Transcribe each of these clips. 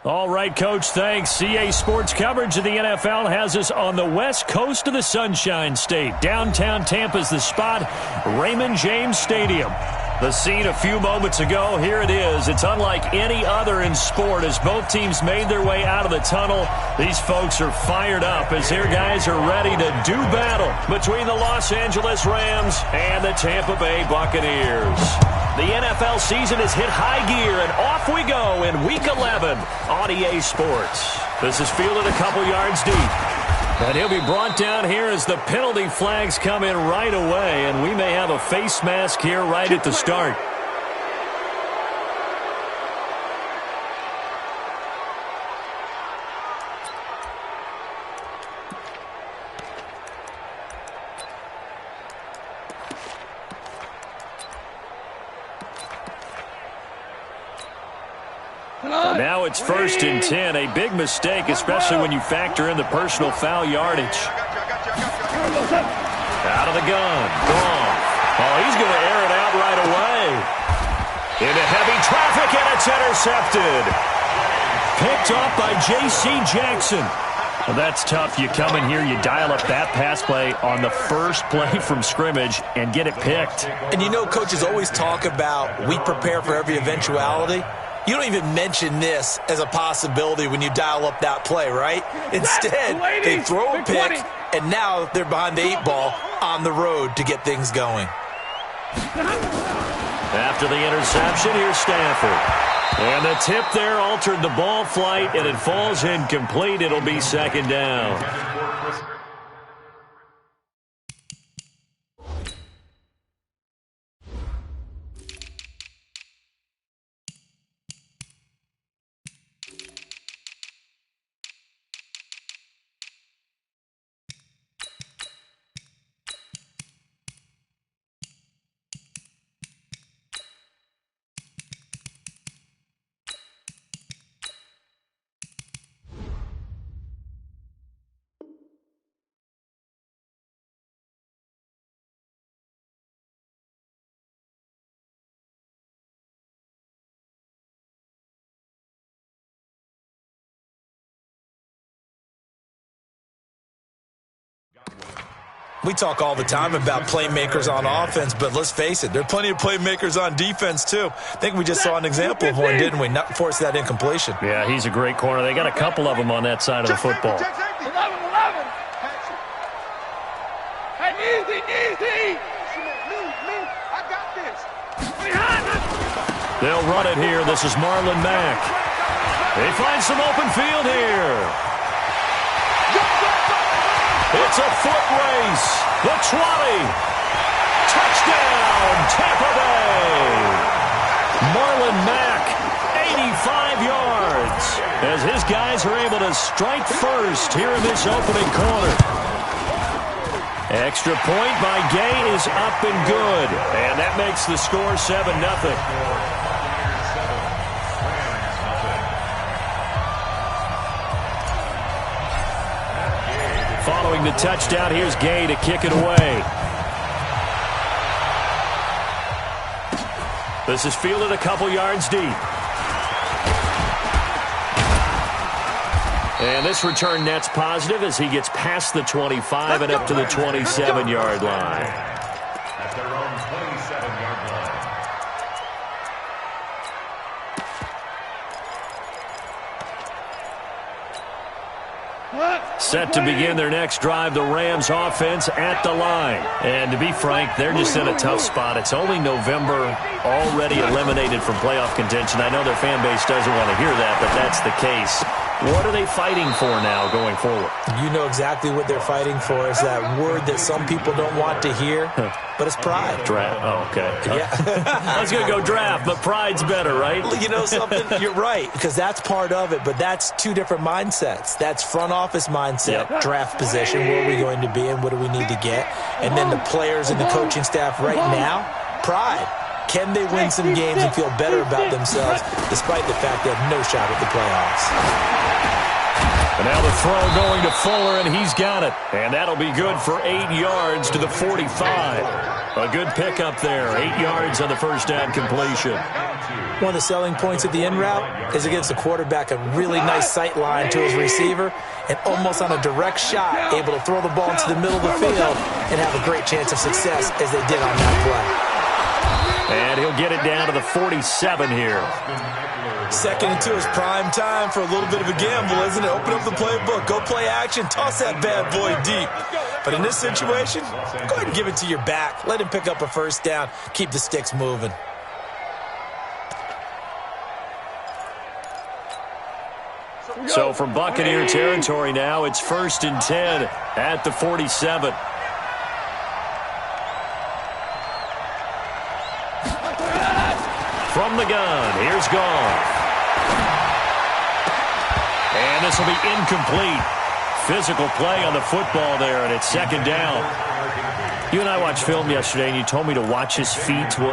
All right, Coach, thanks. CA Sports coverage of the NFL has us on the west coast of the Sunshine State. Downtown Tampa's the spot, Raymond James Stadium. The scene a few moments ago, here it is. It's unlike any other in sport as both teams made their way out of the tunnel. These folks are fired up as their guys are ready to do battle between the Los Angeles Rams and the Tampa Bay Buccaneers. The NFL season has hit high gear, and off we go in Week 11 on EA Sports. This is fielded a couple yards deep. And he'll be brought down here as the penalty flags come in right away, and we may have a face mask here right at the start. Now it's 1st and 10, a big mistake, especially when you factor in the personal foul yardage. Out of the gun, Goff. Oh, he's going to air it out right away. Into heavy traffic, and it's intercepted. Picked off by J.C. Jackson. Well, that's tough. You come in here, you dial up that pass play on the first play from scrimmage and get it picked. And you know, coaches always talk about we prepare for every eventuality. You don't even mention this as a possibility when you dial up that play, right? Instead, they throw a pick, and now they're behind the 8 ball on the road to get things going. After the interception, here's Stafford. And the tip there altered the ball flight, and it falls incomplete. It'll be 2nd down. We talk all the time about playmakers on offense, but let's face it, there are plenty of playmakers on defense, too. I think we just saw an example of one, didn't we? Not force that incompletion. Yeah, he's a great corner. They got a couple of them on that side of the football. 11. Hey, easy. Me. I got this. They'll run it here. This is Marlon Mack. They find some open field here. It's a foot race. The 20. Touchdown, Tampa Bay. Marlon Mack, 85 yards. As his guys are able to strike first here in this opening quarter. Extra point by Gay is up and good. And that makes the score 7-0. Following the touchdown, here's Gay to kick it away. This is fielded a couple yards deep. And this return net's positive as he gets past the 25 and up to the 27-yard line. At their own 27-yard line. Set to begin their next drive, the Rams offense at the line. And to be frank, they're just in a tough spot. It's only November, already eliminated from playoff contention. I know their fan base doesn't want to hear that, but that's the case. What are they fighting for now going forward? You know exactly what they're fighting for. Is that word that some people don't want to hear, but it's pride. Draft. Oh, okay. Yeah. I was going to go draft, but pride's better, right? You know something? You're right, because that's part of it, but that's two different mindsets. That's front office mindset, draft position, where are we going to be and what do we need to get? And then the players and the coaching staff right now, pride. Can they win some games and feel better about themselves despite the fact they have no shot at the playoffs? And now the throw going to Fuller, and he's got it. And that'll be good for 8 yards to the 45. A good pickup there. 8 yards on the first down completion. One of the selling points of the in route is against the quarterback, a really nice sight line to his receiver, and almost on a direct shot, able to throw the ball into the middle of the field and have a great chance of success as they did on that play. And he'll get it down to the 47 here. Second and 2 is prime time for a little bit of a gamble, isn't it? Open up the playbook, go play action, toss that bad boy deep. But in this situation, go ahead and give it to your back. Let him pick up a first down, keep the sticks moving. So from Buccaneer territory now, it's 1st and 10 at the 47. From the gun, here's Goff. And this will be incomplete. Physical play on the football there, and it's 2nd down. You and I watched film yesterday, and you told me to watch his feet. For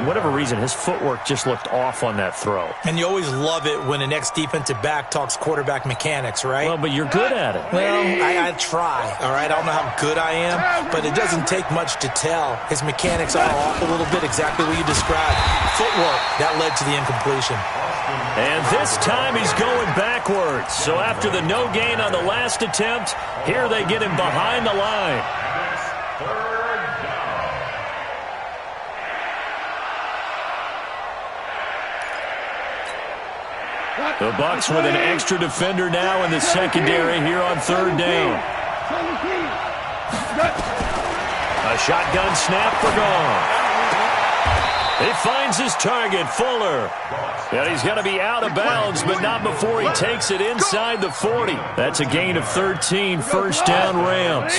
whatever reason, his footwork just looked off on that throw. And you always love it when an ex-defensive back talks quarterback mechanics, right? Well, but you're good at it. Well, I try, all right? I don't know how good I am, but it doesn't take much to tell. His mechanics are off a little bit, exactly what you described. Footwork, that led to the incompletion. And this time he's going backwards. So after the no gain on the last attempt, here they get him behind the line. The Bucs with an extra defender now in the secondary here on 3rd down. A shotgun snap for Goff. He finds his target, Fuller. And he's got to be out of bounds, but not before he takes it inside the 40. That's a gain of 13, 1st down Rams.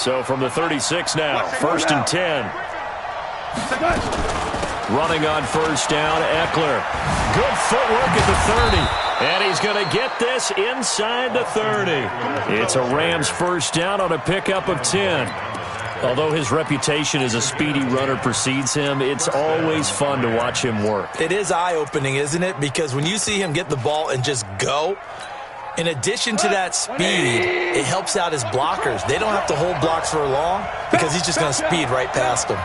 So from the 36 now, 1st and 10. Running on 1st down, Eckler. Good footwork at the 30. And he's going to get this inside the 30. It's a Rams 1st down on a pickup of 10. Although his reputation as a speedy runner precedes him, it's always fun to watch him work. It is eye-opening, isn't it? Because when you see him get the ball and just go, in addition to that speed, it helps out his blockers. They don't have to hold blocks for long because he's just going to speed right past them.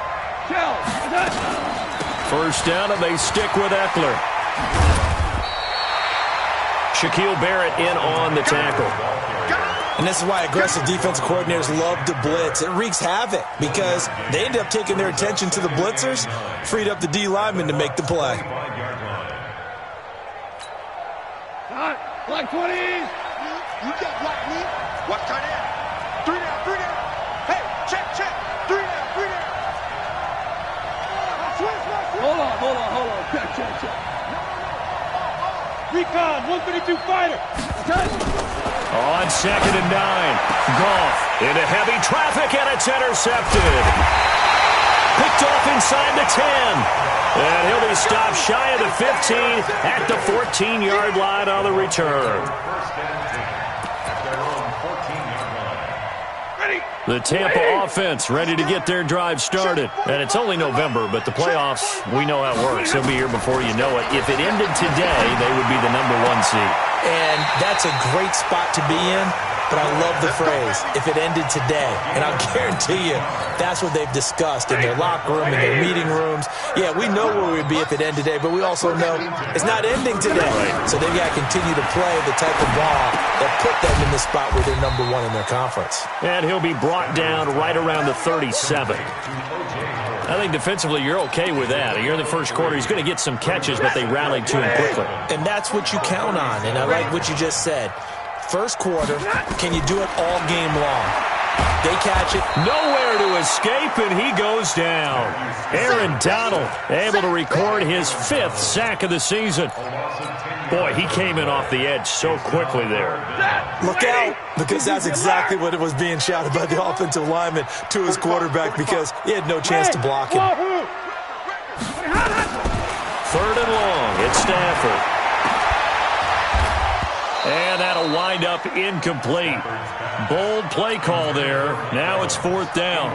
1st down, and they stick with Eckler. Shaquille Barrett in on the tackle. And this is why aggressive defensive coordinators love to blitz. It wreaks havoc because they end up taking their attention to the blitzers, freed up the D lineman to make the play. Black 20s. You got black me. Watch tight end. 3 down, 3 down. Hey, check. 3 down, 3 down. Hold on. Check. Recon, 132 fighter. On 2nd and 9, Goff into heavy traffic, and it's intercepted. Picked off inside the 10. And he'll be stopped shy of the 15 at the 14-yard line on the return. The Tampa offense ready to get their drive started. And it's only November, but the playoffs, we know how it works. They'll be here before you know it. If it ended today, they would be the #1 seed. And that's a great spot to be in, but I love the phrase, if it ended today. And I'll guarantee you, that's what they've discussed in their locker room, in their meeting rooms. Yeah, we know where we'd be if it ended today, but we also know it's not ending today. So they've got to continue to play the type of ball that put them in the spot where they're #1 in their conference. And he'll be brought down right around the 37. I think defensively you're okay with that. Here in the first quarter, he's going to get some catches, but they rallied to him quickly. And that's what you count on, and I like what you just said. First quarter, can you do it all game long? They catch it. Nowhere to escape, and he goes down. Aaron Donald able to record his 5th sack of the season. Boy, he came in off the edge so quickly there. Look out, because that's exactly what it was being shouted by the offensive lineman to his quarterback because he had no chance to block him. 3rd and long, it's Stafford. And that'll wind up incomplete. Bold play call there. Now it's 4th down.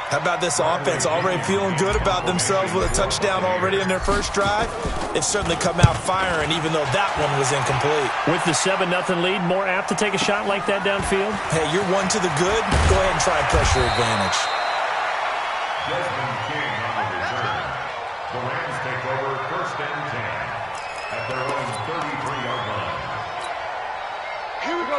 How about this offense already feeling good about themselves with a touchdown already in their first drive? They've certainly come out firing, even though that one was incomplete. With the 7-0 lead, more apt to take a shot like that downfield? Hey, you're one to the good. Go ahead and try and press your advantage. The Rams take over 1st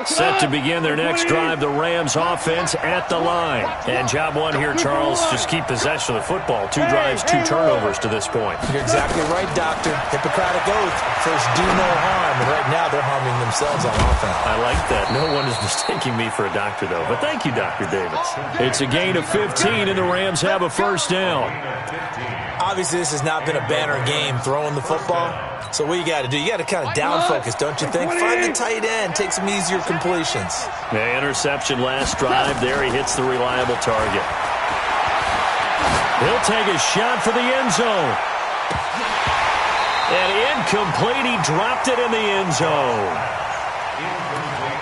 Set to begin their next drive, the Rams offense at the line. And job one here, Charles, just keep possession of the football. 2 drives, 2 turnovers to this point. You're exactly right, Doctor. Hippocratic oath. First, do no harm. And right now, they're harming themselves on offense. I like that. No one is mistaking me for a doctor, though. But thank you, Dr. Davis. It's a gain of 15, and the Rams have a first down. Obviously, this has not been a banner game throwing the football. So what you got to do, you got to kind of down focus, don't you think? Find the tight end, take some easier completions. The interception last drive. There he hits the reliable target. He'll take a shot for the end zone. And incomplete. He dropped it in the end zone.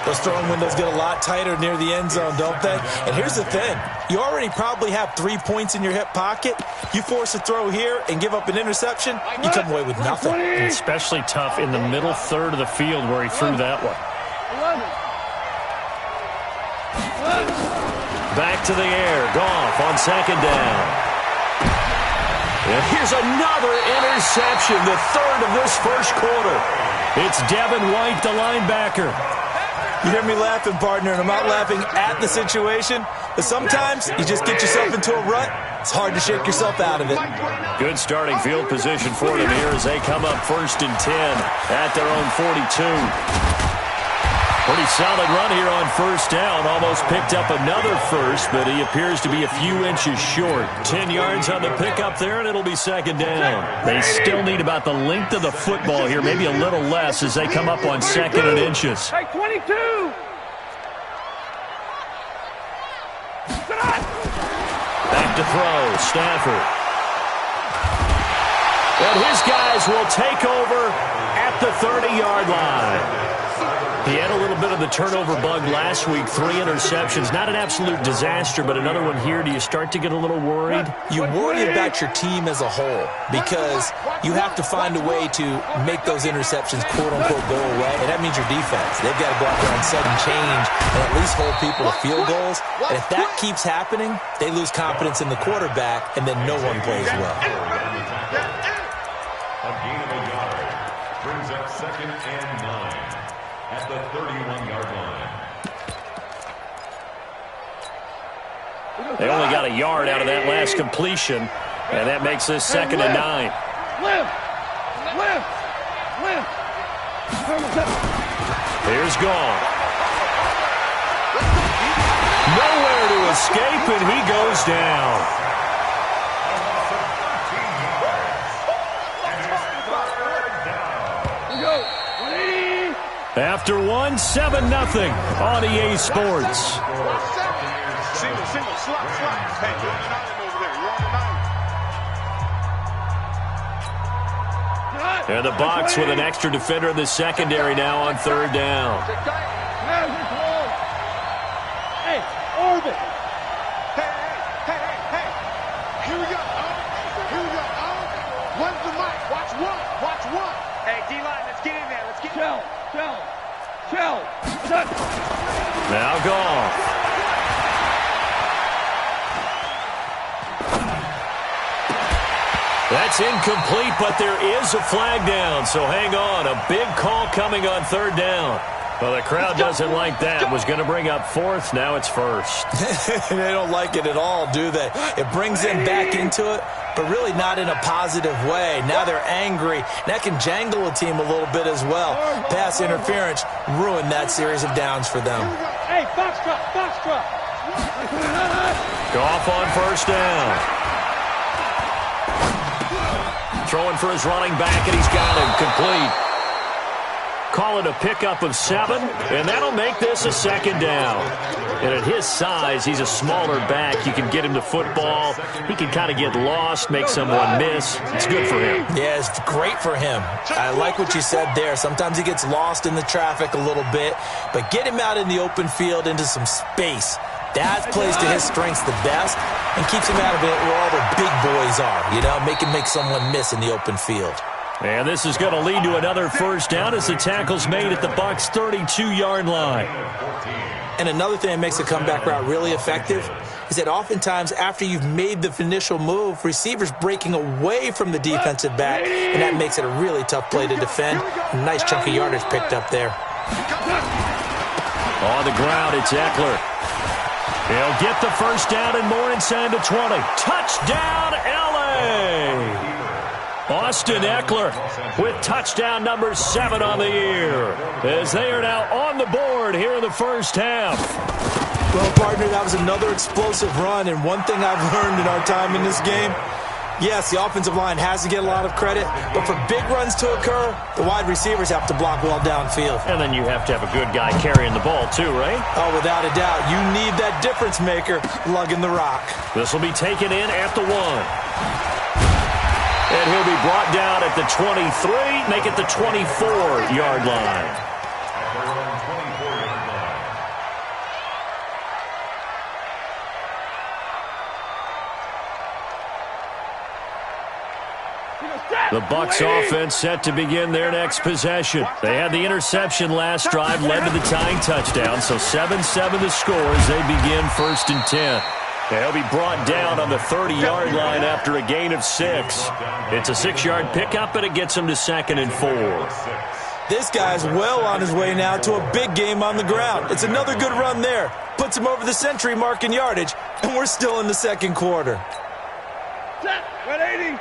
Those throwing windows get a lot tighter near the end zone, don't they? And here's the thing. You already probably have 3 points in your hip pocket. You force a throw here and give up an interception, you come away with nothing. And especially tough in the middle third of the field where he threw that one. Back to the air. Goff on second down. And here's another interception, the third of this first quarter. It's Devin White, the linebacker. You hear me laughing, partner, and I'm not laughing at the situation, but sometimes you just get yourself into a rut. It's hard to shake yourself out of it. Good starting field position for them here as they come up 1st and 10 at their own 42. Pretty solid run here on first down. Almost picked up another first, but he appears to be a few inches short. 10 yards on the pickup there, and it'll be second down. They still need about the length of the football here, maybe a little less as they come up on 2nd and inches. Hey, 22! Back to throw, Stafford. And his guys will take over at the 30-yard line. He had a little bit of the turnover bug last week, 3 interceptions. Not an absolute disaster, but another one here. Do you start to get a little worried? You worry about your team as a whole because you have to find a way to make those interceptions, quote-unquote, go away, and that means your defense. They've got to go out there and sudden change and at least hold people to field goals. And if that keeps happening, they lose confidence in the quarterback, and then no one plays well. A gain of a yard brings up 2nd and 9. At the 31-yard line. They only got a yard out of that last completion, and that makes this 2nd and 9. Here's Goff. Nowhere to escape, and he goes down. After one, 7-0 on EA Sports. Single, slot. Hey, you're on an island over there. You're on an island. And the Bucs with an extra defender in the secondary now on 3rd down. Hey, Orbit. Hey. Here we go. One's the mic. Watch one. Hey, D-line, let's get in there. Let's get in there. Shell. Now Goff. That's incomplete, but there is a flag down, so hang on. A big call coming on 3rd down. Well, the crowd doesn't like that. Was going to bring up 4th. Now it's 1st. They don't like it at all, do they? It brings them back into it, but really not in a positive way. Now they're angry. That can jangle a team a little bit as well. Pass interference ruined that series of downs for them. Hey, box truck. Goff on 1st down. Throwing for his running back, and he's got him complete. Call it a pickup of 7, and that'll make this a 2nd down. And at his size, he's a smaller back. You can get him to football. He can kind of get lost, make someone miss. It's good for him. Yeah, it's great for him. I like what you said there. Sometimes he gets lost in the traffic a little bit, but get him out in the open field into some space. That plays to his strengths the best and keeps him out of it where all the big boys are, make him make someone miss in the open field. And this is going to lead to another 1st down as the tackle's made at the Bucs' 32-yard line. And another thing that makes the comeback route really effective is that oftentimes after you've made the initial move, receivers breaking away from the defensive back, and that makes it a really tough play to defend. A nice chunk of yardage picked up there. On the ground, it's Eckler. He'll get the first down and more inside the 20. Touchdown, L.A.! Austin Eckler with touchdown number 7 on the year, as they are now on the board here in the first half. Well, partner, that was another explosive run, and one thing I've learned in our time in this game, yes, the offensive line has to get a lot of credit, but for big runs to occur, the wide receivers have to block well downfield. And then you have to have a good guy carrying the ball too, right? Oh, without a doubt. You need that difference maker lugging the rock. This will be taken in at the 1. And he'll be brought down at the 23, make it the 24-yard line. At their own 24-yard line. The Bucs offense set to begin their next possession. They had the interception last drive, led to the tying touchdown, so 7-7 the score as they begin 1st and 10. They'll be brought down on the 30-yard line after a gain of 6. It's a 6-yard pickup, and it gets them to 2nd and 4. This guy's well on his way now to a big game on the ground. It's another good run there. Puts him over the century mark in yardage, and we're still in the second quarter. Set. 180.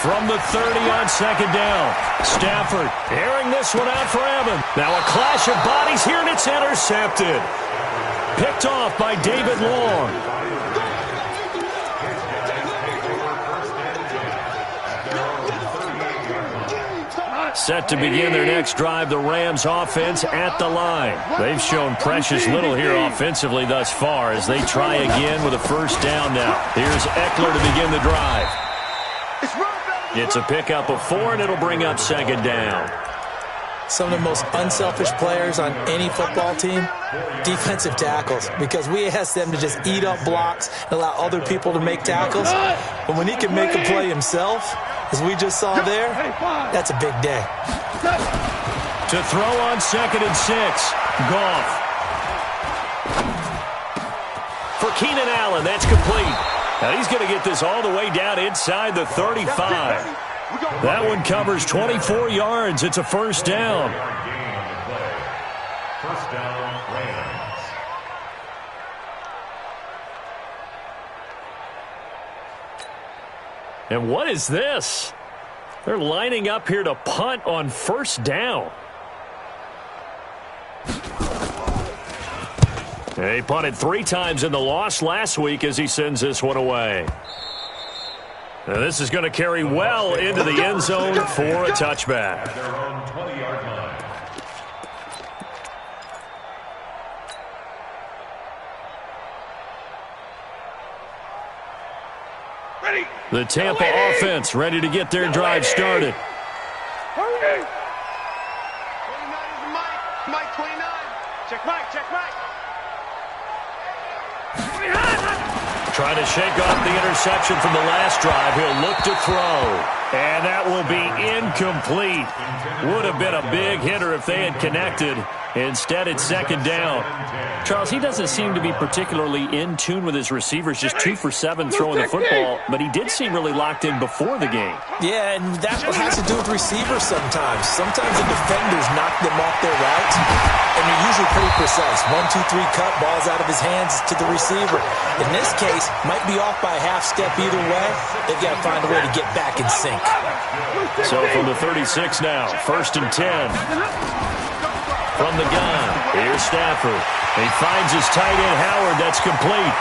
From the 30 on 2nd down, Stafford airing this one out for Evans. Now a clash of bodies here, and it's intercepted. Picked off by David Long. Set to begin their next drive, the Rams offense at the line. They've shown precious little here offensively thus far as they try again with a first down now. Here's Eckler to begin the drive. It's a pickup of 4, and it'll bring up 2nd down. Some of the most unselfish players on any football team, defensive tackles, because we ask them to just eat up blocks and allow other people to make tackles. But when he can make a play himself, as we just saw there, that's a big day. To throw on 2nd and 6, Goff. For Keenan Allen, that's complete. Now he's going to get this all the way down inside the 35. That one covers 24 yards. It's a first down. First down, Rams. And what is this? They're lining up here to punt on first down. He punted 3 times in the loss last week as he sends this one away. Now this is going to carry well into the end zone for a touchback. At their own 20-yard line. Ready. The Tampa offense ready to get their drive started. Hurry. 29 is Mike. Mike 29. Check Mike. Check Mike. Trying to shake off the interception from the last drive. He'll look to throw. And that will be incomplete. Would have been a big hitter if they had connected. Instead, it's 2nd down. Charles, he doesn't seem to be particularly in tune with his receivers, just 2 for 7 throwing the football, but he did seem really locked in before the game. Yeah, and that has to do with receivers sometimes. Sometimes the defenders knock them off their routes, and they're usually pretty precise. 1, 2, 3 cut, ball's out of his hands to the receiver. In this case, might be off by a half step either way. They've got to find a way to get back in sync. So from the 36 now, 1st and 10. From the gun, here's Stafford. He finds his tight end, Howard. That's complete.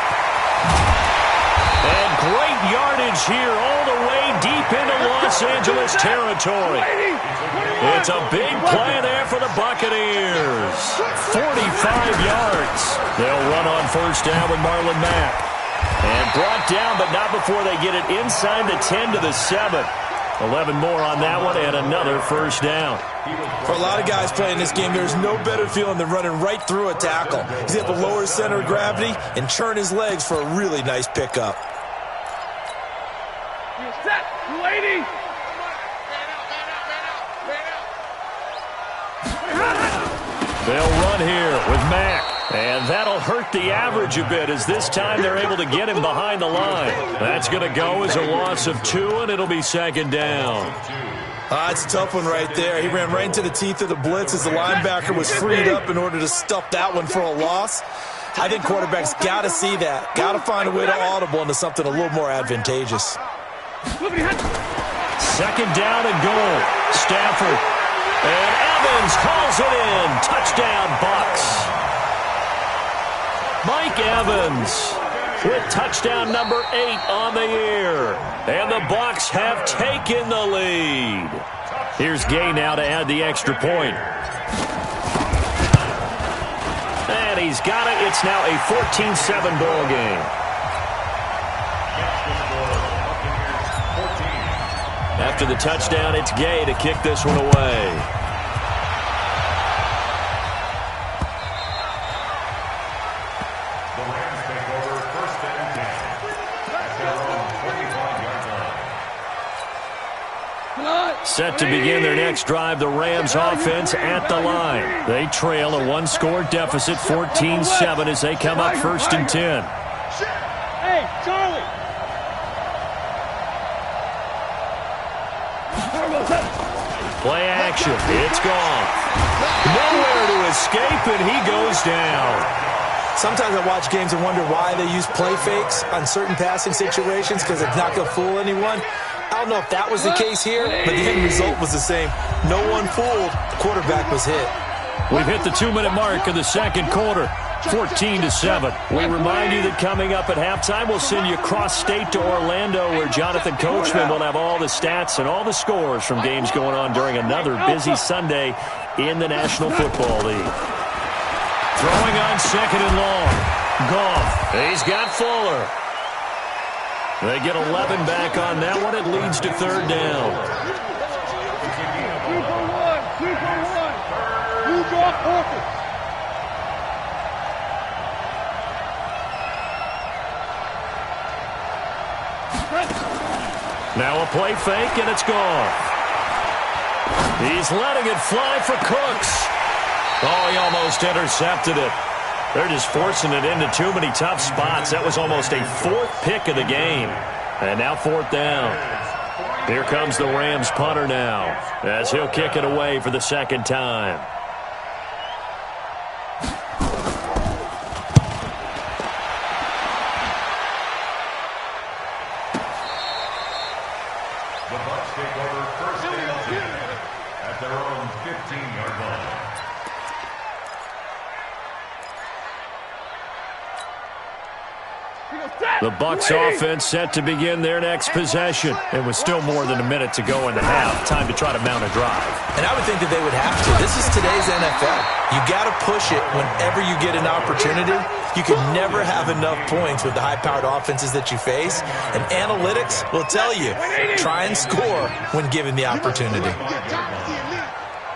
And great yardage here all the way deep into Los Angeles territory. It's a big play there for the Buccaneers. 45 yards. They'll run on first down with Marlon Mack. And brought down, but not before they get it inside the 10 to the 7. 11 more on that one, and another first down. For a lot of guys playing this game, there's no better feeling than running right through a tackle. He's able to lower his center of gravity and churn his legs for a really nice pickup. You're set. 280. They'll run here with Mack. And that'll hurt the average a bit as this time they're able to get him behind the line. That's going to go as a loss of 2, and it'll be 2nd down. It's a tough one right there. He ran right into the teeth of the blitz as the linebacker was freed up in order to stuff that one for a loss. I think quarterbacks got to see that. Got to find a way to audible into something a little more advantageous. Second down and goal. Stafford. And Evans calls it in. Touchdown, Bucs. Mike Evans with touchdown number 8 on the year. And the Bucs have taken the lead. Here's Gay now to add the extra point. And he's got it. It's now a 14-7 ball game. After the touchdown, it's Gay to kick this one away. The Rams take over first and 10 at their own 25-yard line. Set to begin their next drive, the Rams offense at the line. They trail a one-score deficit, 14-7, as they come up first and 10. Hey, Charlie. Play action. It's gone. Nowhere to escape, and he goes down. Sometimes I watch games and wonder why they use play fakes on certain passing situations because it's not going to fool anyone. I don't know if that was the case here, but the end result was the same. No one fooled. The quarterback was hit. We've hit the 2-minute mark of the second quarter. 14-7. We remind you that coming up at halftime, we'll send you cross-state to Orlando, where Jonathan Coachman will have all the stats and all the scores from games going on during another busy Sunday in the National Football League. Throwing on second and long. Goff. He's got Fuller. They get 11 back on that one. It leads to third down. 2 for 1. 2 for 1. You drop Orphan. Now a play fake, and it's gone. He's letting it fly for Cooks. Oh, he almost intercepted it. They're just forcing it into too many tough spots. That was almost a 4th pick of the game. And now 4th down. Here comes the Rams punter now, as he'll kick it away for the second time. The Bucs take over first and 10 at their own 15-yard line. The Bucs offense set to begin their next possession. It was still more than a minute to go in the half. Time to try to mount a drive. And I would think that they would have to. This is today's NFL. You got to push it whenever you get an opportunity. You can never have enough points with the high-powered offenses that you face. And analytics will tell you, try and score when given the opportunity.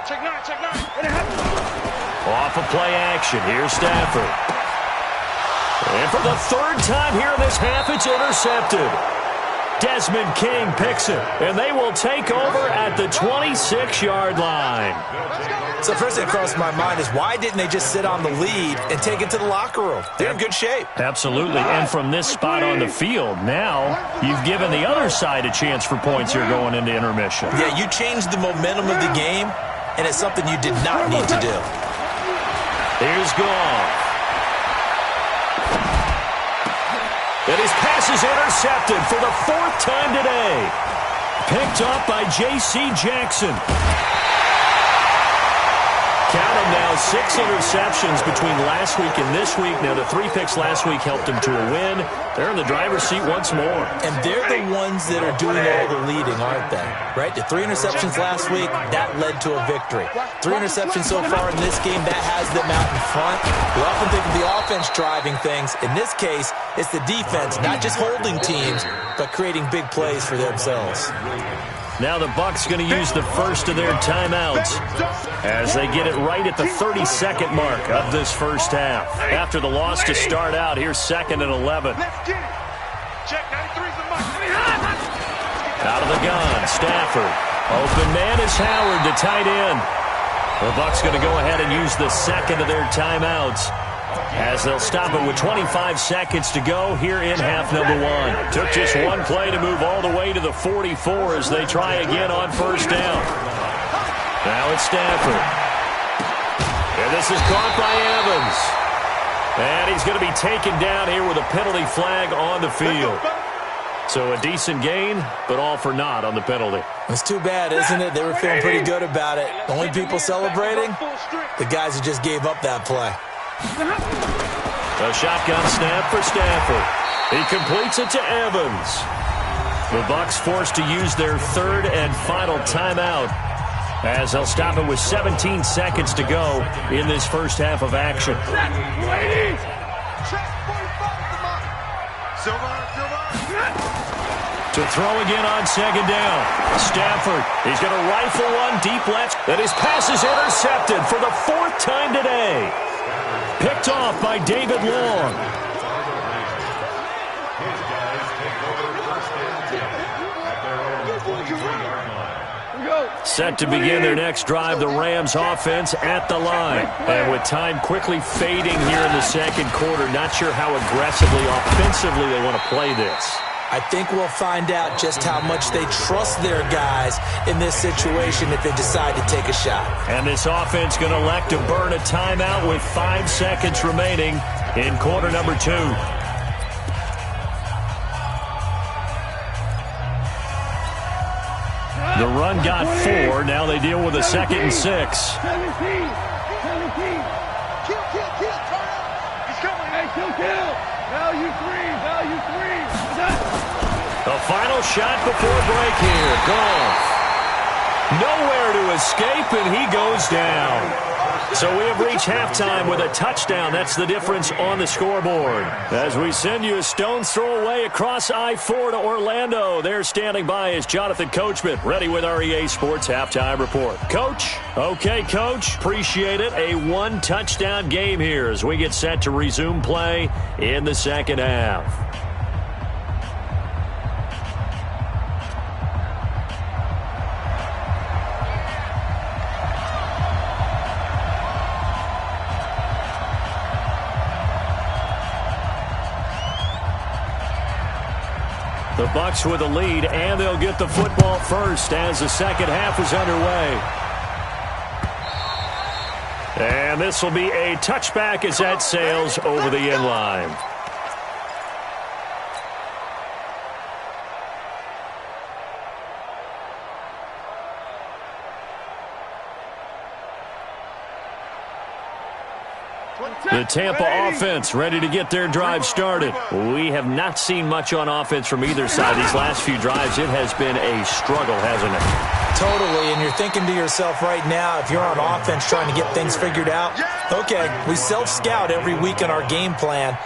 Check 9, check 9. Off of play action. Here's Stafford. And for the 3rd time here in this half, it's intercepted. Desmond King picks it, and they will take over at the 26-yard line. So first thing that crossed my mind is why didn't they just sit on the lead and take it to the locker room? They're in good shape. Absolutely, and from this spot on the field, now you've given the other side a chance for points here going into intermission. Yeah, you changed the momentum of the game, and it's something you did not need to do. Here's Goff. And his pass is intercepted for the 4th time today. Picked up by J.C. Jackson. Count them now, 6 interceptions between last week and this week. Now, the 3 picks last week helped them to a win. They're in the driver's seat once more. And they're the ones that are doing all the leading, aren't they? Right? The 3 interceptions last week, that led to a victory. 3 interceptions so far in this game, that has them out in front. We often think of the offense driving things. In this case, it's the defense, not just holding teams, but creating big plays for themselves. Now the Bucs going to use the first of their timeouts as they get it right at the 32nd mark of this first half. After the loss to start out, here's 2nd and 11. Check 93's the mark. Out of the gun, Stafford. Open man is Howard, the tight end. The Bucs going to go ahead and use the second of their timeouts. as they'll stop it with 25 seconds to go here in half number one. Took just one play to move all the way to the 44 as they try again on first down. Now it's Stafford. And this is caught by Evans. And he's going to be taken down here with a penalty flag on the field. So a decent gain, but all for naught on the penalty. It's too bad, isn't it? They were feeling pretty good about it. The only people celebrating? The guys who just gave up that play. A shotgun snap for Stafford. He completes it to Evans. The Bucs forced to use their third and final timeout as they'll stop it with 17 seconds to go in this first half of action. To throw again on second down. Stafford, he's going to rifle one deep left, and his pass is intercepted for the fourth time today. Picked off by David Long. His guys take over first and 10 at their own 23-yard line. Set to begin their next drive, the Rams offense at the line. And with time quickly fading here in the second quarter, not sure how aggressively, offensively they want to play this. I think we'll find out just how much they trust their guys in this situation if they decide to take a shot. And this offense going to elect to burn a timeout with 5 seconds remaining in quarter number 2. The run got 4. Now they deal with a 2nd and 6. 17. Kill. He's coming. Hey, kill. Value 3. The final shot before break here. Goff. Nowhere to escape, and he goes down. So we have reached halftime with a touchdown. That's the difference on the scoreboard. As we send you a stone's throw away across I-4 to Orlando. There standing by is Jonathan Coachman, ready with our EA Sports Halftime Report. Coach? Okay, Coach. Appreciate it. A one-touchdown game here as we get set to resume play in the second half. The Bucs with a lead, and they'll get the football first as the second half is underway. And this will be a touchback as that sails over the end line. The Tampa offense ready to get their drive started. We have not seen much on offense from either side these last few drives. It has been a struggle, hasn't it? Totally, and you're thinking to yourself right now, if you're on offense trying to get things figured out, okay, we self-scout every week in our game plan.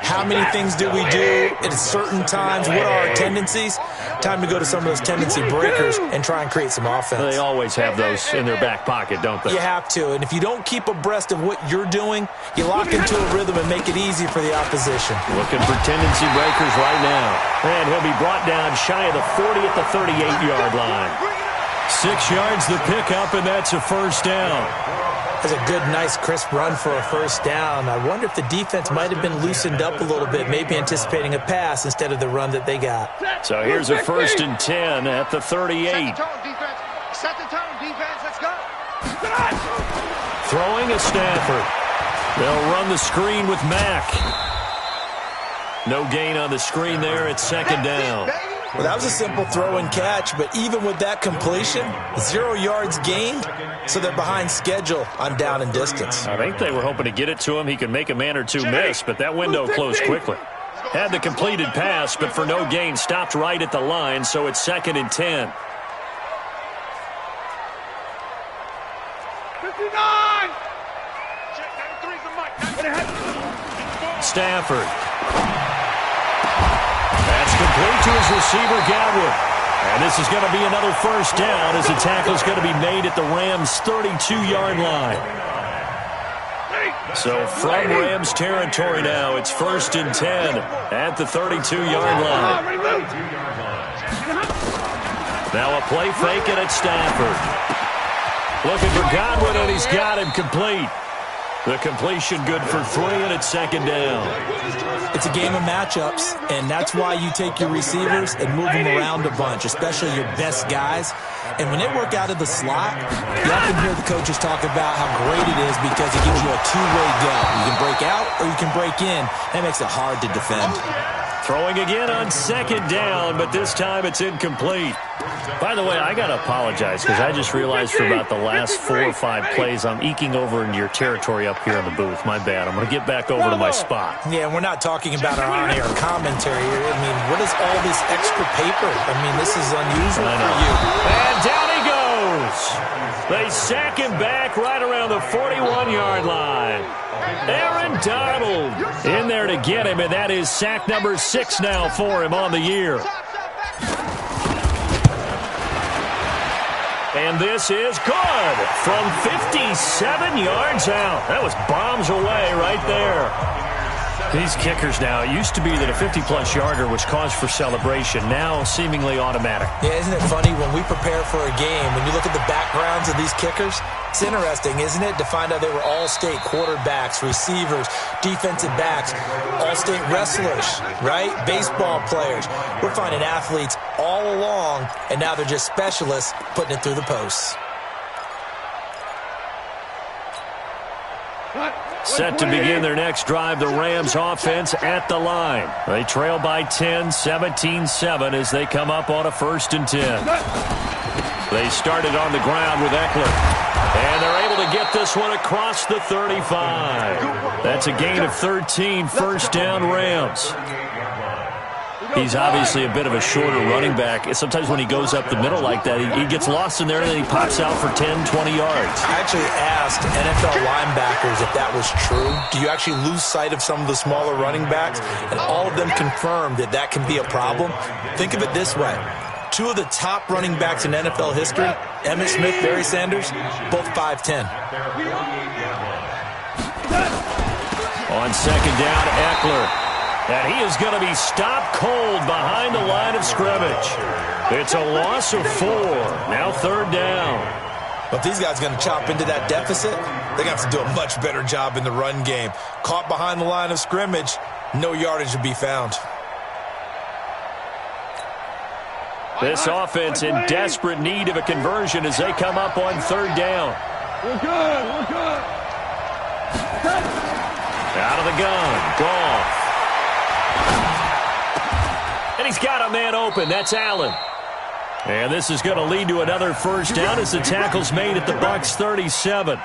How many things do we do at certain times? What are our tendencies? Time to go to some of those tendency breakers and try and create some offense. They always have those in their back pocket, don't they? You have to, and if you don't keep abreast of what you're doing, you lock into a rhythm and make it easy for the opposition. Looking for tendency breakers right now. And he'll be brought down shy of the 40 at the 38-yard line. 6 yards the pickup, and that's a first down. That's a good, nice, crisp run for a first down. I wonder if the defense might have been loosened up a little bit, maybe anticipating a pass instead of the run that they got. So here's a 1st and 10 at the 38. Set the tone, defense. Set the tone, defense. Let's go. Throwing a Stafford. They'll run the screen with Mack. No gain on the screen there. It's 2nd down. Well, that was a simple throw and catch, but even with that completion, 0 yards gained, so they're behind schedule on down and distance. I think they were hoping to get it to him. He could make a man or two miss, but that window closed quickly. Had the completed pass, but for no gain, stopped right at the line, so it's 2nd and 10. 59! Stafford. That's complete to his receiver, Godwin. And this is going to be another first down as the tackle is going to be made at the Rams' 32-yard line. So from Rams territory now, it's 1st and 10 at the 32-yard line. Now a play fake, and it's Stafford. Looking for Godwin, and he's got him complete. The completion good for 3, and it's second down. It's a game of matchups, and that's why you take your receivers and move them around a bunch, especially your best guys. And when they work out of the slot, you often hear the coaches talk about how great it is because it gives you a two-way go. You can break out or you can break in. That makes it hard to defend. Throwing again on second down, but this time it's incomplete. By the way, I got to apologize because I just realized for about the last 4 or 5 plays, I'm eking over into your territory up here in the booth. My bad. I'm going to get back over to my spot. Yeah, we're not talking about our on-air commentary here. I mean, what is all this extra paper? I mean, this is unusual for you. And down he goes. They sack him back right around the 41-yard line. Aaron Donald in there to get him, and that is sack number 6 now for him on the year. And this is good from 57 yards out. That was bombs away right there. These kickers now, it used to be that a 50-plus yarder was cause for celebration. Now, seemingly automatic. Yeah, isn't it funny when we prepare for a game, when you look at the backgrounds of these kickers, it's interesting, isn't it, to find out they were all-state quarterbacks, receivers, defensive backs, all-state wrestlers, right? Baseball players. We're finding athletes all along, and now they're just specialists putting it through the posts. Set to begin their next drive, the Rams offense at the line. They trail by 10, 17-7 as they come up on a 1st and 10. They started on the ground with Eckler. And they're able to get this one across the 35. That's a gain of 13, 1st down Rams. He's obviously a bit of a shorter running back. Sometimes when he goes up the middle like that, he gets lost in there and then he pops out for 10, 20 yards. I actually asked NFL linebackers if that was true. Do you actually lose sight of some of the smaller running backs? And all of them confirmed that that can be a problem. Think of it this way. 2 of the top running backs in NFL history, Emmitt Smith, Barry Sanders, both 5'10". On second down, Eckler. And he is going to be stopped cold behind the line of scrimmage. It's a loss of 4. Now 3rd down. But if these guys are going to chop into that deficit, they're going to have to do a much better job in the run game. Caught behind the line of scrimmage, no yardage to be found. This offense in desperate need of a conversion as they come up on 3rd down. We're good. We're good. Out of the gun. Goff. And he's got a man open. That's Allen. And this is going to lead to another 1st down as the tackle's made at the Bucs 37.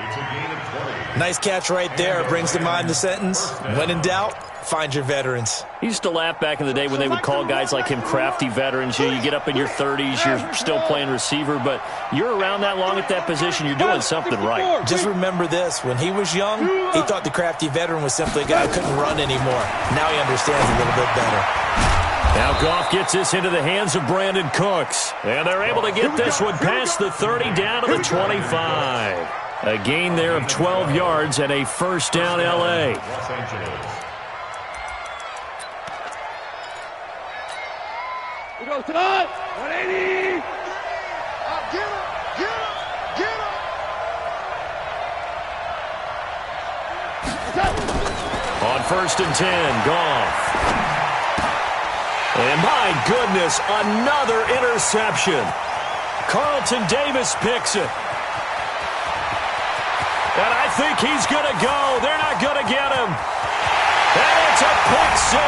Nice catch right there. Brings to mind the sentence, when in doubt, find your veterans. He used to laugh back in the day when they would call guys like him crafty veterans. You get up in your 30s, you're still playing receiver, but you're around that long at that position, you're doing something right. Just remember this. When he was young, he thought the crafty veteran was simply a guy who couldn't run anymore. Now he understands a little bit better. Now Goff gets this into the hands of Brandon Cooks. And they're able to get this one past the 30 down to the 25. A gain there of 12 yards and a 1st down L.A. We go, Todd. 180. Get him, get him, get him. On 1st and 10, Goff. And my goodness, another interception. Carlton Davis picks it. And I think he's going to go. They're not going to get him. And it's a pick 6.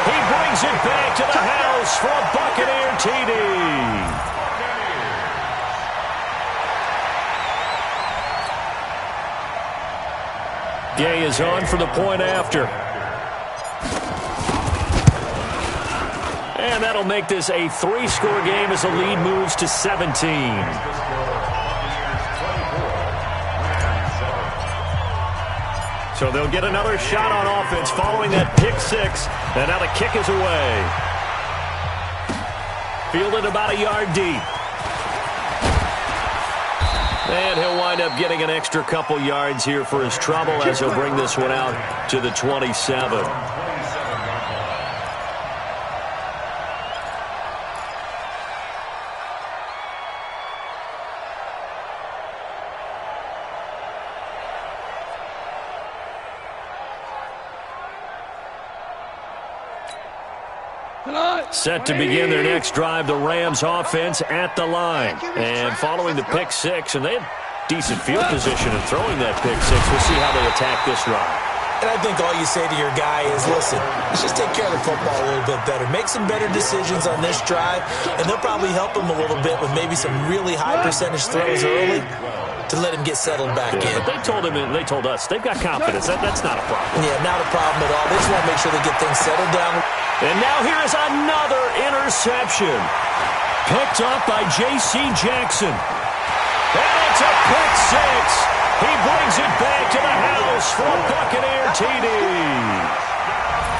He brings it back to the house for a Buccaneer TD. Gay is on for the point after. And that'll make this a 3-score game as the lead moves to 17. So they'll get another shot on offense following that pick 6. And now the kick is away. Fielded about a yard deep. And he'll wind up getting an extra couple yards here for his trouble as he'll bring this one out to the 27. Set to begin their next drive, the Rams offense at the line. And following the pick six, and they have decent field position in throwing that pick six. We'll see how they attack this drive. And I think all you say to your guy is, listen, let's just take care of the football a little bit better. Make some better decisions on this drive, and they'll probably help him a little bit with maybe some really high percentage throws early to let him get settled back in. But they told him, and they told us, they've got confidence. That's not a problem. Yeah, not a problem at all. They just want to make sure they get things settled down. And now here is another interception. Picked up by J.C. Jackson. And it's a pick six. He brings it back to the house for a Buccaneer TD.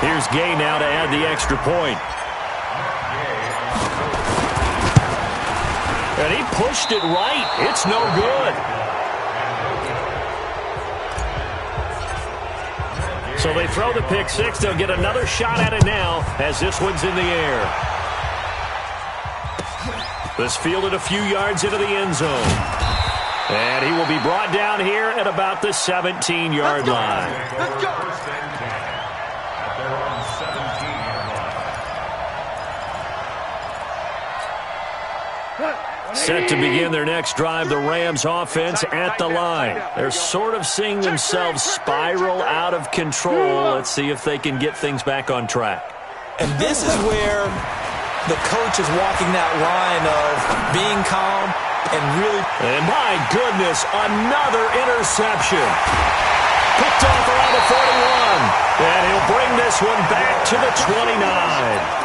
Here's Gay now to add the extra point. And he pushed it right. It's no good. So they throw the pick six. They'll get another shot at it now as this one's in the air. This fielded a few yards into the end zone. And he will be brought down here at about the 17-yard line. Let's go. Set to begin their next drive, the Rams offense at the line. They're sort of seeing themselves spiral out of control. Let's see if they can get things back on track. And this is where the coach is walking that line of being calm and really... And my goodness, another interception. Picked off around the 41. And he'll bring this one back to the 29.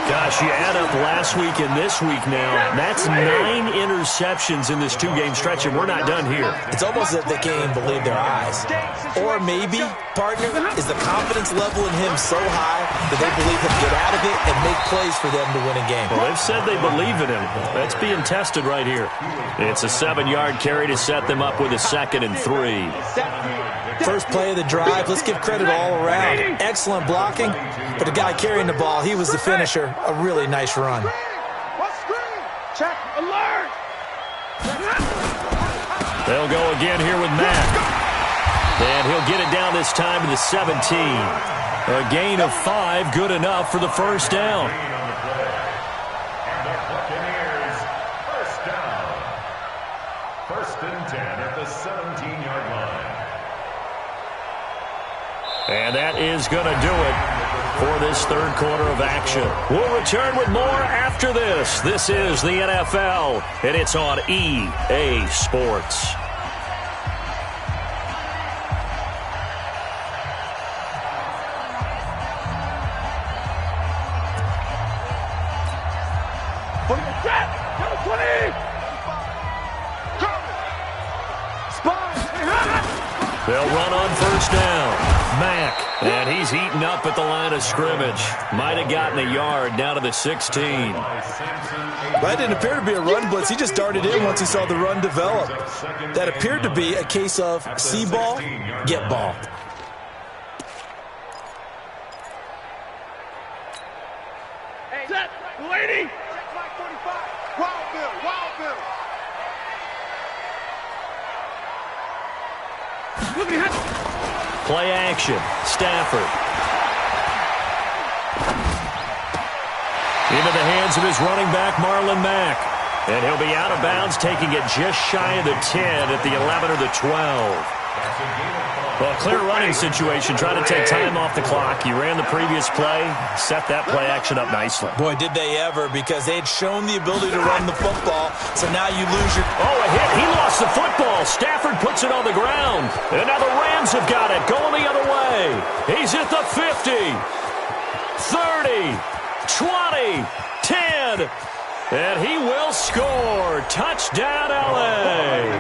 Gosh, you add up last week and this week now, that's 9 interceptions in this two-game stretch, and we're not done here. It's almost as if they can't even believe their eyes. Or maybe, partner, is the confidence level in him so high that they believe he'll get out of it and make plays for them to win a game. Well, they've said they believe in him. That's being tested right here. It's a 7-yard carry to set them up with a 2nd and 3. First play of the drive, let's give credit all around. Excellent blocking, but the guy carrying the ball, he was the finisher. A really nice run. Check. Alert. They'll go again here with Matt. And he'll get it down this time to the 17. A gain of 5, good enough for the first down. And the Buccaneers, first down. 1st and 10 at the 17-yard line. And that is going to do it for this third quarter of action. We'll return with more after this. This is the NFL, and it's on EA Sports. They'll run on first down. Mack, and he's eaten up at the line of scrimmage. Might have gotten a yard down to the 16. That didn't appear to be a run blitz. He just darted in once he saw the run develop. That appeared to be a case of see ball, get ball. Set. Lady. Wild Bill. Wild Bill. Play action. Stafford. Into the hands of his running back, Marlon Mack. And he'll be out of bounds, taking it just shy of the 10 at the 11 or the 12. Well, clear running situation. Trying to take time off the clock. You ran the previous play, set that play action up nicely. Boy, did they ever, because they had shown the ability to run the football, so now you lose your... Oh, a hit. He lost the football. Stafford puts it on the ground. And now the Rams have got it, going the other way. He's at the 50, 30, 20, 10, and he will score. Touchdown, L.A.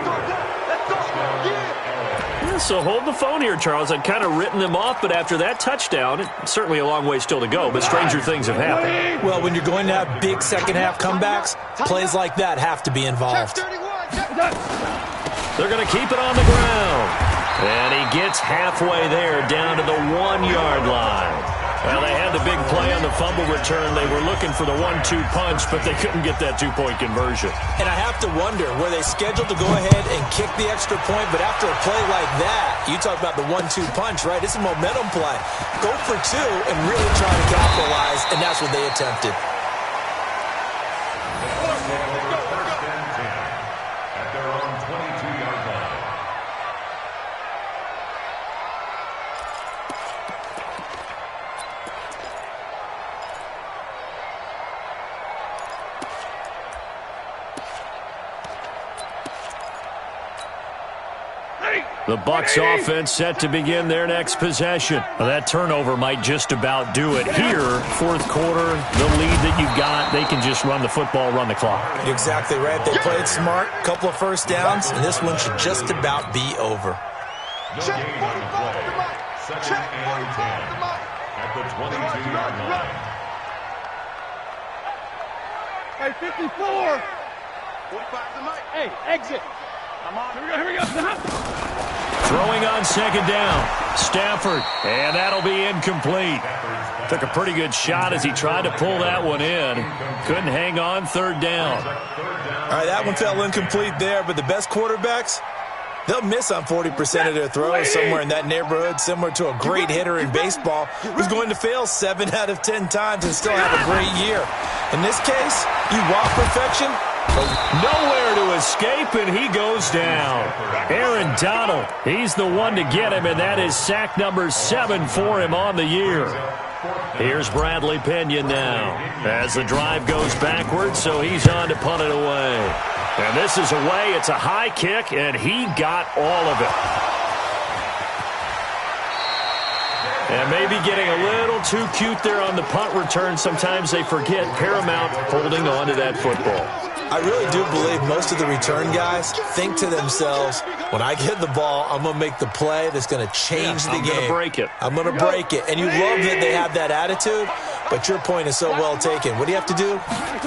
So hold the phone here, Charles. I'd kind of written them off, but after that touchdown, it's certainly a long way still to go, but stranger things have happened. Well, when you're going to have big second-half comebacks, plays like that have to be involved. They're going to keep it on the ground. And he gets halfway there, down to the 1-yard line. Well, they had the big play on the fumble return. They were looking for the 1-2 punch, but they couldn't get that two-point conversion. And I have to wonder, were they scheduled to go ahead and kick the extra point? But after a play like that, you talk about the 1-2 punch, right? It's a momentum play. Go for two and really try to capitalize, and that's what they attempted. At their own 22-yard line. The Bucs offense set to begin their next possession. Well, that turnover might just about do it. Here, fourth quarter, the lead that you've got, they can just run the football, run the clock. You're exactly right. They played smart, couple of first downs, and this one should just about be over. No gain on the play. Second and 10 at the 22-yard line. Hey, 54. 45 to Mike. Hey, exit. Come on. Here we go. Throwing on second down. Stafford, and that'll be incomplete. Took a pretty good shot as he tried to pull that one in. Couldn't hang on third down. All right, that one fell incomplete there, but the best quarterbacks, they'll miss on 40% of their throws, somewhere in that neighborhood, similar to a great hitter in baseball who's going to fail 7 out of 10 times and still have a great year. In this case, you want perfection? Nowhere to escape, and he goes down. Aaron Donald, he's the one to get him, and that is sack number 7 for him on the year. Here's Bradley Pinion now as the drive goes backwards, so he's on to punt it away. And this is away. It's a high kick, and he got all of it. And maybe getting a little too cute there on the punt return. Sometimes they forget Paramount holding on to that football. I really do believe most of the return guys think to themselves, when I get the ball, I'm going to make the play that's going to change the game. I'm going to break it. I'm going to break it. And you love that they have that attitude, but your point is so well taken. What do you have to do?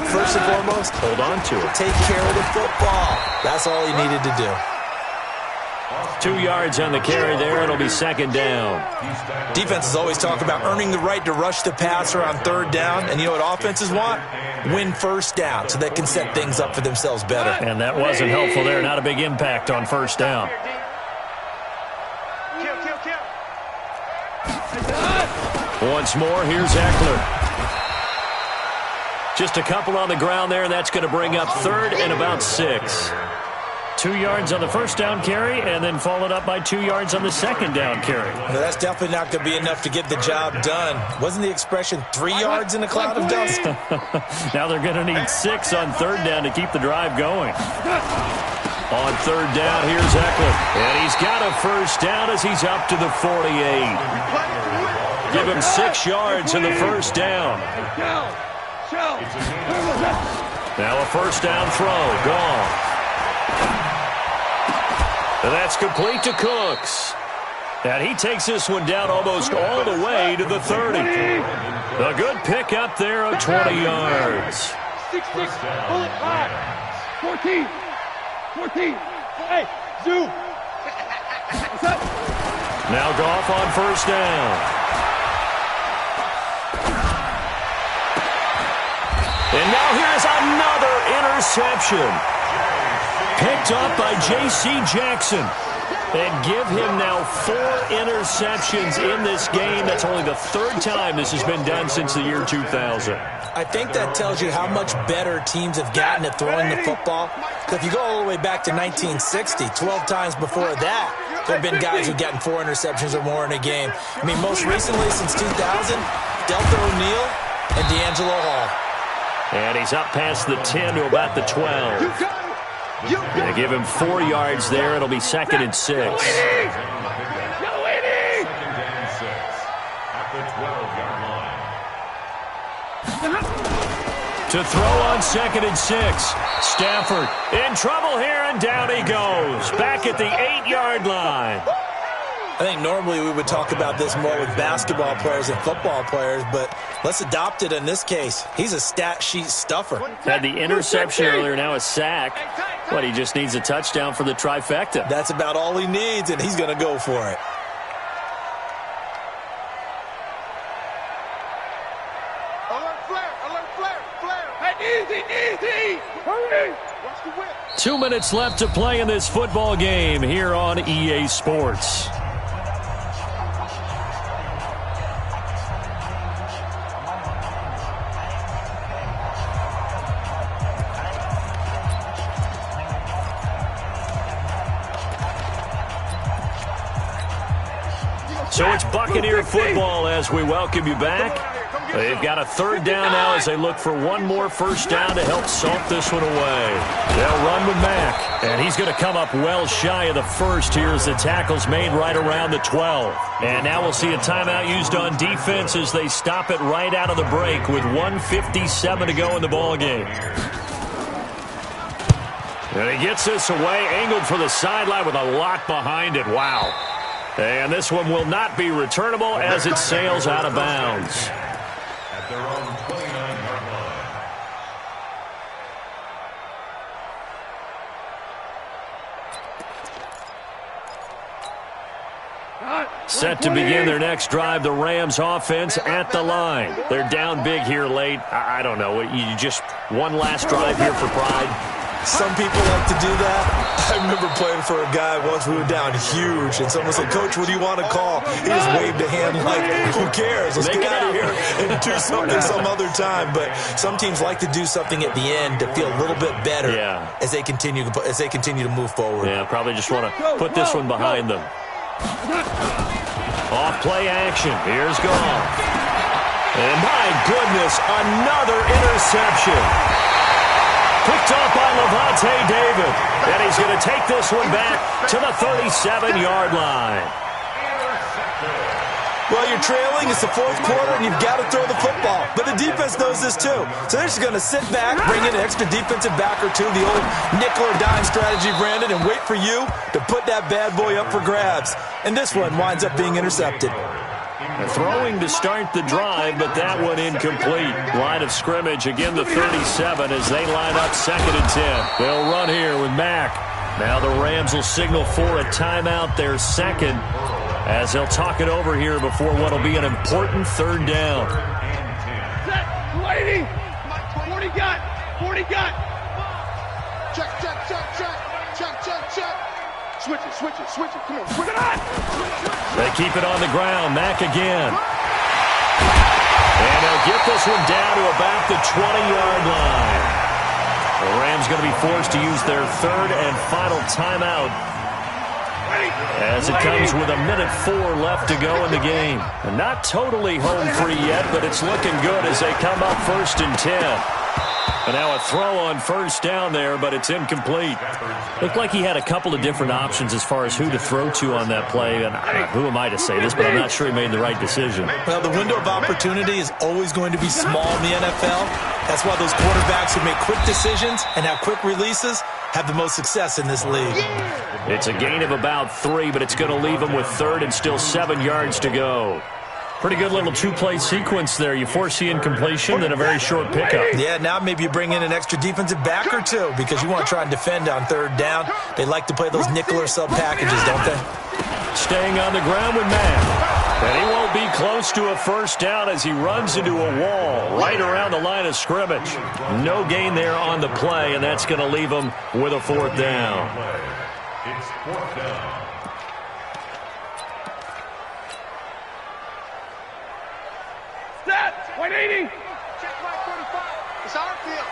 First and foremost, hold on to it. Take care of the football. That's all he needed to do. 2 yards on the carry there. It'll be second down. Defenses always talk about earning the right to rush the passer on third down. And you know what offenses want? Win first down so they can set things up for themselves better. And that wasn't helpful there. Not a big impact on first down. Once more, here's Eckler. Just a couple on the ground there, and that's going to bring up third and about 6. 2 yards on the first down carry, and then followed up by 2 yards on the second down carry. Well, that's definitely not going to be enough to get the job done. Wasn't the expression 3 yards in a cloud of dust? Now they're going to need 6 on third down to keep the drive going. On third down, here's Eckler. And he's got a first down as he's up to the 48. Give him 6 yards in the first down. Now a first down throw. Gone. And that's complete to Cooks. And he takes this one down almost all the way to the 30. A good pick up there of 20 yards. 6, pull it back. 14. Hey, zoom. What's up? Now Goff on first down. And now here's another interception. Picked up by J.C. Jackson. And give him now 4 interceptions in this game. That's only the 3rd time this has been done since the year 2000. I think that tells you how much better teams have gotten at throwing the football. If you go all the way back to 1960, 12 times before that, there have been guys who've gotten 4 interceptions or more in a game. I mean, most recently since 2000, Delta O'Neal and D'Angelo Hall. And he's up past the 10 to about the 12. They give him 4 yards there. It'll be second and 6. Second down 6 at the 12-yard line. To throw on second and 6. Stafford in trouble here, and down he goes. Back at the 8-yard line. I think normally we would talk about this more with basketball players and football players, but let's adopt it in this case. He's a stat sheet stuffer. Had the interception earlier, now a sack. But he just needs a touchdown for the trifecta. That's about all he needs, and he's going to go for it. Easy, easy. Hurry. 2 minutes left to play in this football game here on EA Sports. So it's Buccaneer football as we welcome you back. They've got a third down now as they look for one more first down to help salt this one away. They'll run with Mack, and he's going to come up well shy of the first here as the tackle's made right around the 12. And now we'll see a timeout used on defense as they stop it right out of the break with 1:57 to go in the ballgame. And he gets this away, angled for the sideline with a lot behind it. Wow. And this one will not be returnable as it sails out of bounds. At their own 29-yard line. Set to begin their next drive, the Rams offense at the line. They're down big here late. I don't know. You just one last drive here for pride. Some people like to do that. I remember playing for a guy once. We were down huge, and someone said, "Coach, what do you want to call?" He just waved a hand like, "Who cares? Let's get out of here and do something some other time." But some teams like to do something at the end to feel a little bit better as they continue to move forward. Yeah, probably just want to put this one behind them. Off play action. Here's Goff. And my goodness, another interception. Picked off by Levante David. And he's going to take this one back to the 37-yard line. Well, you're trailing. It's the fourth quarter, and you've got to throw the football. But the defense knows this, too. So they're just going to sit back, bring in an extra defensive back or two, the old nickel or dime strategy, Brandon, and wait for you to put that bad boy up for grabs. And this one winds up being intercepted. Throwing to start the drive, but that one incomplete. Line of scrimmage, again the 37 as they line up 2nd and 10. They'll run here with Mack. Now the Rams will signal for a timeout, their second, as they'll talk it over here before what will be an important third down. Set, 280. 40 got. 40 got. Check, check, check, check. Check, check, check. Switch it, switch it, switch it. Come on, switch it on. They keep it on the ground. Mack again. And they'll get this one down to about the 20-yard line. The Rams going to be forced to use their third and final timeout as it comes with 1:04 left to go in the game. And not totally home free yet, but it's looking good as they come up 1st and 10. And now a throw on first down there, but it's incomplete. Looked like he had a couple of different options as far as who to throw to on that play. And who am I to say this, but I'm not sure he made the right decision. Well, the window of opportunity is always going to be small in the NFL. That's why those quarterbacks who make quick decisions and have quick releases have the most success in this league. It's a gain of about 3, but it's going to leave them with 3rd and still 7 yards to go. Pretty good little two-play sequence there. You force the incompletion, then a very short pickup. Yeah, now maybe you bring in an extra defensive back or two because you want to try and defend on 3rd down. They like to play those nickel or sub packages, don't they? Staying on the ground with Mack. And he won't be close to a first down as he runs into a wall right around the line of scrimmage. No gain there on the play, and that's going to leave him with a 4th down. It's 4th down. Set, 180. Check right 45. It's our field.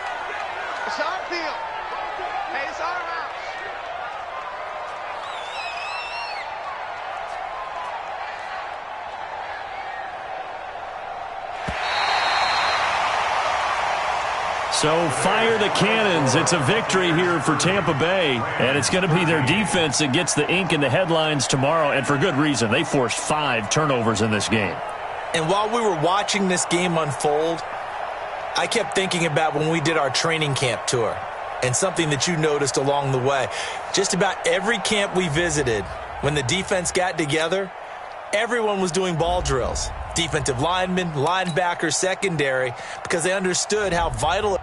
It's our field. Hey, it's our house. So fire the cannons. It's a victory here for Tampa Bay, and it's going to be their defense that gets the ink in the headlines tomorrow, and for good reason. They forced 5 turnovers in this game. And while we were watching this game unfold, I kept thinking about when we did our training camp tour and something that you noticed along the way. Just about every camp we visited, when the defense got together, everyone was doing ball drills. Defensive linemen, linebackers, secondary, because they understood how vital